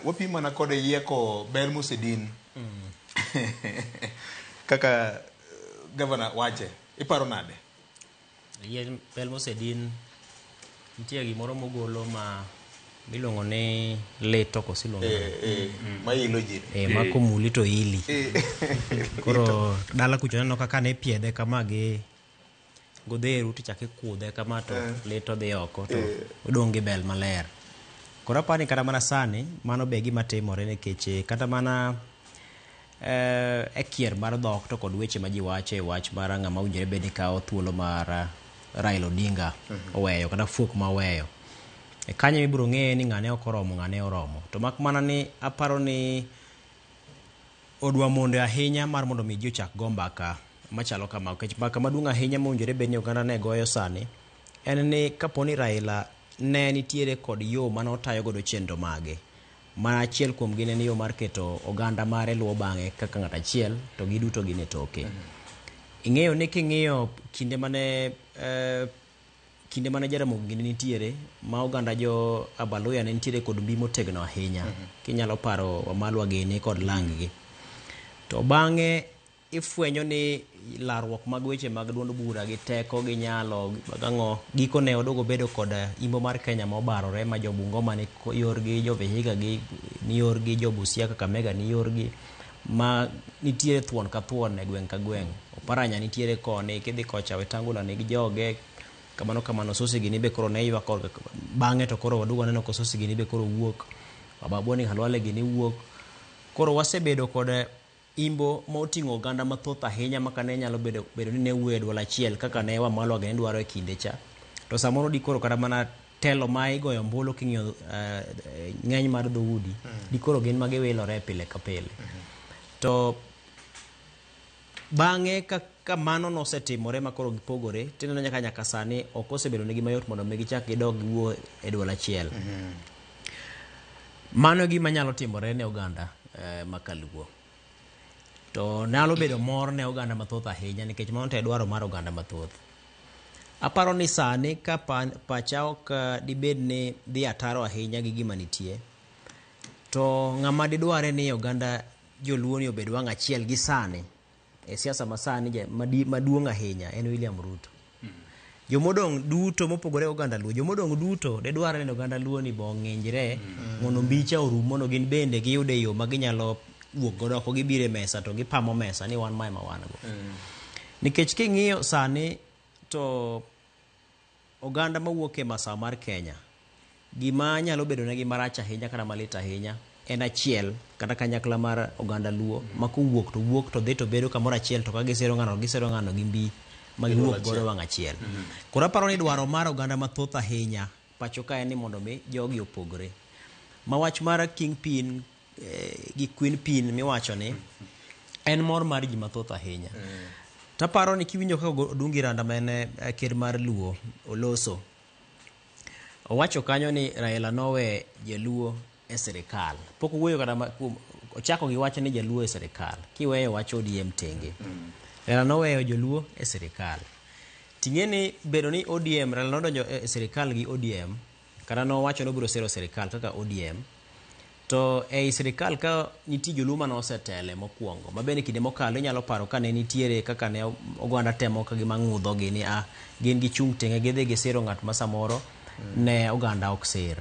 wapimo na kode yieko ber mosedin kaka governor wache iparo nade yien ber mosedin nitie gimoro mogolo ma miluongo ni leto kosilongo ma ilo ji ma komuli to ili koro dala kucho neno kaka ne piedhe kama gi godheru tichake kudhe kama to leto dhi oko to odong' gi bel maler. Koro apani kata mana sani mano be gima timore nikech kata mana e kier mar dhok to kod weche ma ji wacho e wach mar ng'ama owinjore bed ni kawo thuolo mar Raila Odinga oweyo kata fuok ma oweyo. Kanyo ibiro ng'eye ni ng'ane ok oromo ng'ane oromo. To mak mana ni aparo ni odwa mondo ahinya mar mondo mi ji ochak go mbaka machalo kama. Nikech mbaka maduong' ahinya mowinjore bed ni oganda ne goyo sani en ni kaponi Raila ne nitiere kod yo mane otayo godo chenro mage. Mana achiel kuom gin en yo mar keto oganda mare luwo bang'e kaka ng'at achiel to giduto gin e toke. Ing'eyo ni king'iyo kinde mane Jaramogi gini nitiere ma oganda jo Abaluya ne nitiere kod mbi motegno ahinya. Kinyalo paro Wamalwa gini kod Lang'gi. To bang'e ifwenyo ni larruok mag weche mag duond bura gi teko gi nyalo gang'o giko ne odogo bedo kod imbo mar Kenya ma obarore ma jo Bungoma ni yorgi, jo Vihiga gi ni yorgi, jo Busia Kakamega ni yorgi ma nitiere thuon ka thuon e gweng' ka gweng'. Oparanya nitiere koni kidhi kocha Wetangula ni gi joge kamano Sosi gini be koro ne ywak bang'e to koro wadugo neno ko Sosi gini be koro wuok Baboni Halwale gini wuok. Koro wasebedo kod imbo ma oting'o oganda mathoth ahinya maka ne nyalo bedo ni ne wuoyo e dwol achiel kaka ne Wamalwa gini dwaro e kinde cha. To samoro di koro kata mana telo ma igoyo mbulu king'iyo ng'eny mar dhoudi di koro gin ma giwilore pile ka pile. To bang'e ka mano nosetimore ma koro gipogore tineno nyaka sani ok osebedo negi mayot mondo mi gichak gidog giwuo e dwol achiel. Mano gima nyalo timore ne oganda makaluo. To nyalo bedo mor ne oganda mathoth ahinya nikech mano te dwaro mar oganda mathoth. Aparo ni sani ka pacha ok dibed ni dhi ataro ahinya gi gima nitie. To ng'ama didware ni oganda joluo ni obed wang' achiel gi sani e siasa ma sani maduong' ahinya en William Ruto. Jomodong' duto mopogore oganda luo, jomodong' duto de dware ni oganda luo ni bo ng'injre mondo mbicha orum mondo gin bende giyude yo ma ginyalo wuok godo oko gibire mesa to gipamo mesa ni wan mae ma wan go. Nikech king'iyo sani to oganda mawuok e masawa mar Kenya gima nyalo bedo negi marach ahinya kata malit ahinya en achiel kata kanyakla mar oganda luo ma kowuok to wuok to dhi to bedo kamoro achiel to ka gisero ng'ano gi mbi ma giwuok godo wang' achiel. Koro aparo ni dwaro mar oganda mathoth ahinya pacho ka en ni mondo mi jogi opogore. Ma wach mar Kingpin gi Queen Pin miwacho ni en mor mar ji mathoth ahinya. Taparo ni kiwinjo ka Odungi Randa mene ker mar Luo Oloso owacho kanyo ni Raila nowe jaluo e serikal. Pok wuoyo kata ochako gi wacho ni jaluo e serikal. Kiweyo wacho ODM tenge. Raila noweyo joluo e serikal. Ting'eni bedo ni ODM Raila nodonjo e serikal gi ODM kata nowacho no biro sero serikal kaka ODM. To ei serikal ka nitie joluo mane osetele mokwongo mabende kinde mokalo inyalo paro ka ne nitiere kaka ne oganda temo ka gima ng'udho gi ni gin gi chung' tenge gidhi gisiro ng'at ma samoro ne oganda ok sir.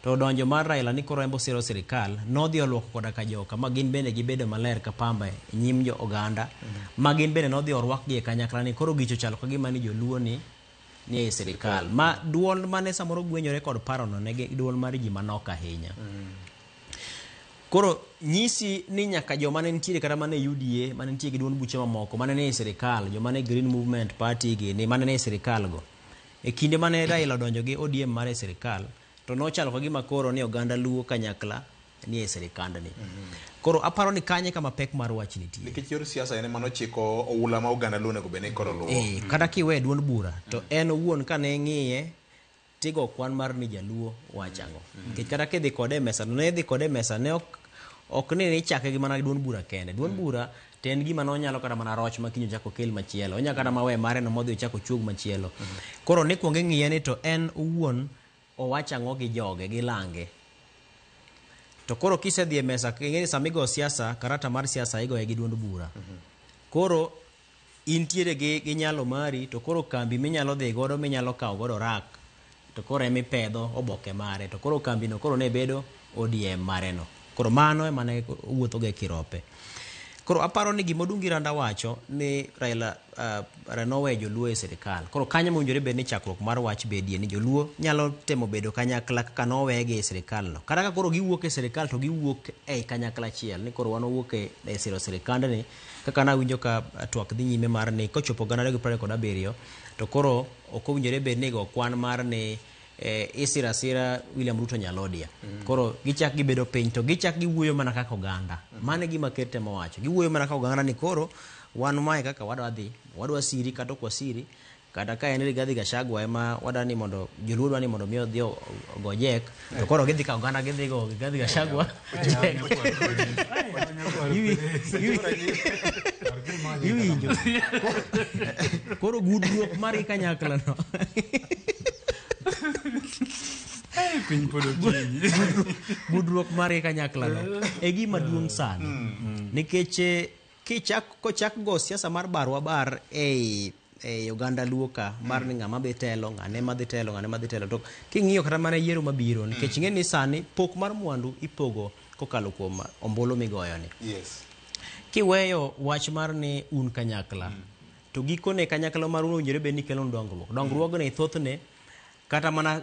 To donjo mar Raila ni koro embo siro serikal nodhi olwoko koda ka joka ma gin bende gibedo maler ka pamba nyim jo oganda ma gin bende nodhi orwak gi e kanyakla ni koro gicho chalo ka gima ni joluo ni e serikal ma duol mane samoro gwenyore kod parono ne duol mar ji manok ahinya. Koro nyisi ni nyaka joma ne nitiere kata mane UDA mane nitiere gi duond buche mamoko mane ne e serikal joma ne Green Movement Party gi ni mane ne e serikal go e kinde mane Raila donjo gi ODM mar e serikal to nochalo ka gima koro ni oganda luo kanyakla ni e serikand ni. Koro aparo ni kanye kama pek mar wach nitie. Nikech yor siasa ene mano chiko oula ma oganda luo nego bene koro luo. Kata kiwe duond bura to en owuon kane ng'iye tigo kwan mar ni jaluo wachango. Nikech kata kidhi kode mesa ne dhi kode mesa ne ok ni chake gi mana duond bura kende. Duond bura to en gima nonyalo kata mana roch ma kinyo chako kel machielo. Onya kata mawe mare no modhi chako chuog machielo. Koro ni kuonge ng'iye ni to en owuon owachango gi joge gi lange. to koro kisedhi e mesa ing'eni samigo siasa karata mar siasa igoye gi duond bura koro intiere gi nyalo mari to koro kambi minyalo dhi godo minyalo kawo godo rak to koro emipedho oboke mare to koro kambi no koro ne bedo ODM mare no koro mano ema ne wuotho ge kirope koro aparo ni gima Odungi Randa wacho ni Raila nowe joluo e sirikal koro kanyo mowinjore bed ni chakruok mar wach bedie ni joluo nyalo temo bedo kanyakla kaka nowegi e sirikal no kata ka koro giwuok e sirikal to giwuok e kanyakla achiel ni koro wanowuok e siro sirikand ni kaka nawinjo ka twak dhi nyime mar ni kochopo 2027 to koro ok owinjore bed ni go kwan mar ni isira sira William Ruto Nyalodia koro gichak gibedo piny to gichak giwuoyo mana kaka oganda mane gima ker temo wacho giwuoyo mana kaka oganda ni koro wan mae kaka wadwa siri kata ok wasiri kata ka en Rigathi Gachagua ema wadani mondo joluo dwani mondo miyo dhi ogojek to koro gidhi ka oganda gidhi go Rigathi Gachagua iwinjo koro gudruok mar kanyakla no gudruok mar kanyakla no e gima duong' sana nikech kochak go siasa mar barwa bar e Uganda luoka mar ni ng'ama dhi telo ng'ane madhi telo to king'iyo kata mana yiero mabiro nikech ing'e ni sani pok mar mwandu ipogo kokalo kuom ombulu migoyo ni kiweyo wach mar ni un kanyakla to gikone kanyakla mar owinjore bed ni kelo dongruogni thothne kata mana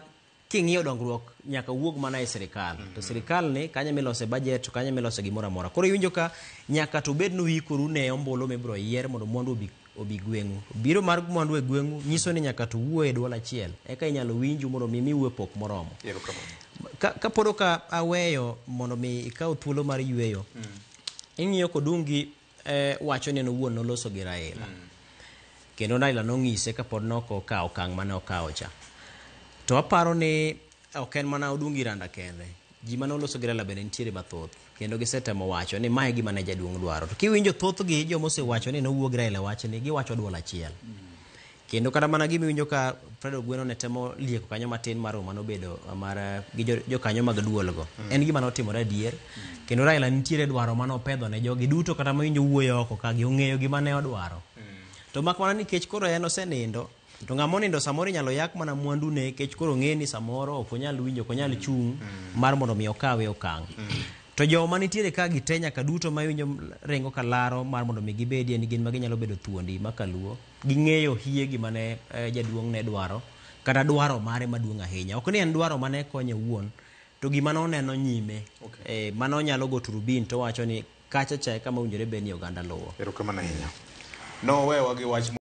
king'iyo dongruok nyaka wuog mana e sirikal to sirikal ni kanyo milose budget to kanyo milose gimoro amora koro iwinjo ka nyaka to bed no ikoru ne ombulu mibro yier mondo mwandu obi gweng'u biro mar mwandu e gweng'u nyiso ni nyaka to wuo e dwol achiel eka inyalo winju mondo mi wuo pok moromo ka podo ka aweyo mondo mi ikaw thuolo mar yweyo ing'iyo kodungi wacho ni owuon noloso gi Raila kendo Raila nong'ise kapod noko okawo okang' mane okawo cha to aparo ni ok en mana Odungi Randa kende ji mane oloso gi Raila bende nitiere mathoth kendo gisetemo wacho ni mae gima ne jaduong' dwaro to kiwinjo thothgi joma osewacho ni nowuog Raila wach ni giwacho dwol achiel kendo kata mana gimiwinjo ka Fred Ogweno ne temo lieko kanyo matin mar mano bedo mar gi jokanyo mag duolgo en gima notimore adier kendo Raila nitiere dwaro mane opedho ne jogi duto kata mawinjo wuoyo oko ka giong'eyo gima ne odwaro to mak mana nikech koro en osenindo to ng'ama onindo samoro inyalo yak mana mwandu ne kech koro ng'e ni samoro ok onyal winjo ok onyal chung mar mondo mi okawe okang' to joma nitiere ka gite nyaka duto mawinjo rengo kalaro mar mondo mi gibedie ni gin ma ginyalo bedo thuondi makaluo ging'eyo hie gima ne jaduong' ne dwaro kata dwaro mare maduong' ahinya ok ni en dwaro mane konye wuon to gima noneno nyime mano nyalo go turubin to wacho ni kacha cha kama owinjore bed ni oganda luwo erokamano ahinya no wewa gi wach